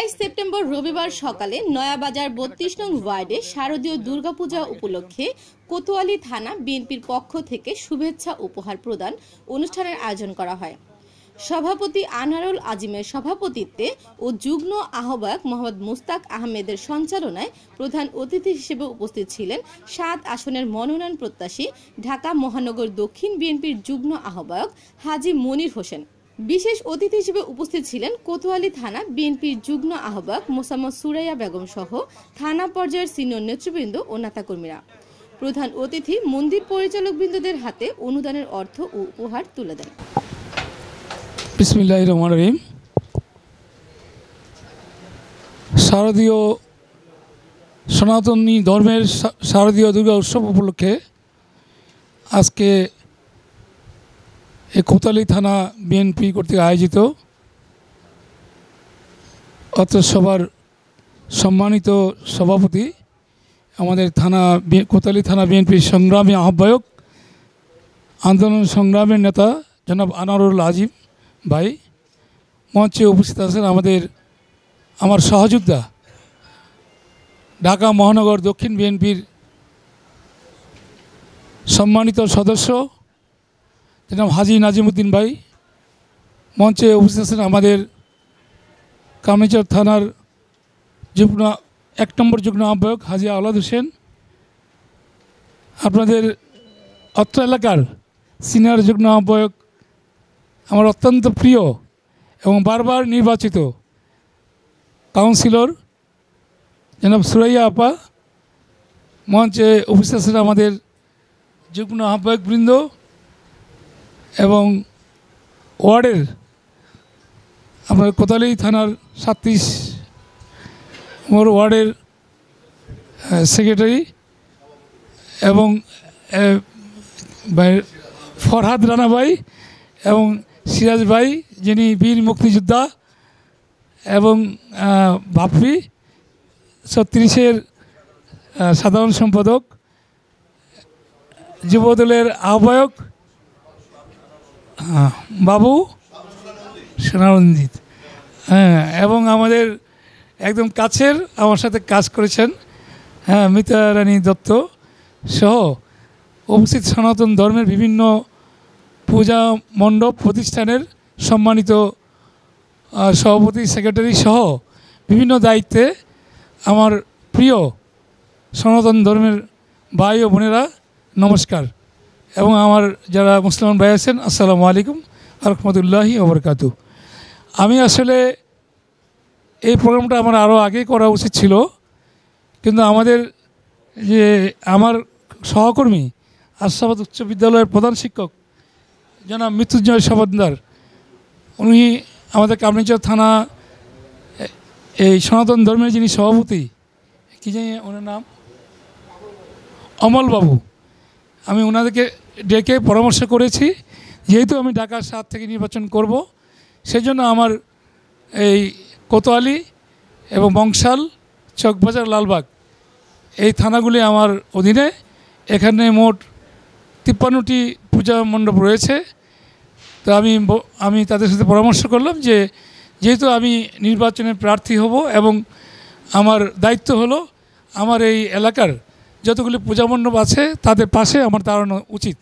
28 September রবিবার সকালে নয়াবাজার ৩২ নং ওয়ার্ডে শারদীয় দুর্গাপূজা উপলক্ষে কোতোয়ালি থানা বিএনপির পক্ষ থেকে শুভেচ্ছা উপহার প্রদান অনুষ্ঠানের আয়োজন করা হয়। সভাপতি আনারুল আজিমের সভাপতিত্বে ও যুগ্ম আহ্বায়ক মোহাম্মদ মুস্তাক আহমেদের সঞ্চালনায় প্রধান অতিথি হিসেবে উপস্থিত ছিলেন ৭ আসনের মনোনয়ন প্রত্যাশী ঢাকা মহানগর দক্ষিণ বিএনপির যুগ্ম আহ্বায়ক হাজী মনির হোসেন। বিশেষ অতিথি হিসেবে উপস্থিত ছিলেন কোতোয়ালি থানা বিএনপির যুগ্ম আহ্বায়ক মোসাম্মদ সুরাইয়া বেগম সহ থানা পর্যায়ের সিনিয়র নেতৃবৃন্দ ও নেতাকর্মীরা। প্রধান অতিথি মন্দির পরিচালকবৃন্দদের হাতে অনুদানের অর্থ ও উপহার তুলে দেন। বিসমিল্লাহির রহমানির রহিম। শারদীয় সনাতনী ধর্মের শারদীয় দুর্গা উৎসব উপলক্ষে আজকে এই কোতোয়ালি থানা বিএনপি কর্তৃক আয়োজিত অত্র সভার সম্মানিত সভাপতি আমাদের কোতোয়ালি থানা বিএনপির সংগ্রামী আহ্বায়ক আন্দোলন সংগ্রামের নেতা জনাব আনারুল আজিম ভাই মঞ্চে উপস্থিত আছেন। আমার সহযোদ্ধা ঢাকা মহানগর দক্ষিণ বিএনপির সম্মানিত সদস্য জনাব হাজী নাজিমউদ্দিন ভাই মঞ্চে উপস্থিত আছেন। আমাদের কামরাঙ্গীরচর থানার যুগ্ম ১ নম্বর যুগ্ম আহ্বায়ক হাজী আওলাদ হোসেন, আপনাদের অত্র এলাকার সিনিয়র যুগ্ম আহ্বায়ক আমার অত্যন্ত প্রিয় এবং বারবার নির্বাচিত কাউন্সিলর জনাব সুরাইয়া আপা মঞ্চে উপস্থিত আছেন। আমাদের যুগ্ম আহ্বায়কবৃন্দ এবং ওয়ার্ডের আপনার কোতোয়ালি থানার ৩৭ নম্বর ওয়ার্ডের সেক্রেটারি এবং ফরহাদ রানা ভাই এবং সিরাজ ভাই যিনি বীর মুক্তিযোদ্ধা এবং বাপ্পি ৩৬-এর সাধারণ সম্পাদক, যুবদলের আহ্বায়ক বাবু সোনারঞ্জিত, এবং আমাদের একদম কাছের আমার সাথে কাজ করেছেন মিতা রানী দত্ত সহ উপস্থিত সনাতন ধর্মের বিভিন্ন পূজা মণ্ডপ প্রতিষ্ঠানের সম্মানিত সভাপতি সেক্রেটারি সহ বিভিন্ন দায়িত্বে আমার প্রিয় সনাতন ধর্মের ভাই ও বোনেরা নমস্কার, এবং আমার যারা মুসলমান ভাই আছেন আসসালামু আলাইকুম রহমতুল্লাহি ওয়া বারাকাতুহু। আমি আসলে এই প্রোগ্রামটা আমার আরও আগে করা উচিত ছিল, কিন্তু আমার সহকর্মী আশরাফাত উচ্চ বিদ্যালয়ের প্রধান শিক্ষক জনাব মৃত্যুঞ্জয় সবন্দার, উনি আমাদের কামরাঙ্গীরচর থানা এই সনাতন ধর্মের যিনি সভাপতি কী জানি ওনার নাম অমলবাবু, আমি ওনাদেরকে ডেকে পরামর্শ করেছি যেহেতু আমি ঢাকা ৭ থেকে নির্বাচন করব, সেজন্য আমার এই কোতোয়ালি এবং বংশাল, চকবাজার, লালবাগ এই থানাগুলি আমার অধীনে। এখানে মোট ৫৩টি পূজা মণ্ডপ রয়েছে। তো আমি তাদের সাথে পরামর্শ করলাম যে যেহেতু আমি নির্বাচনের প্রার্থী হব এবং আমার দায়িত্ব হলো আমার এই এলাকার যতগুলি পূজা মণ্ডপ আছে তাদের পাশে আমার দাঁড়ানো উচিত।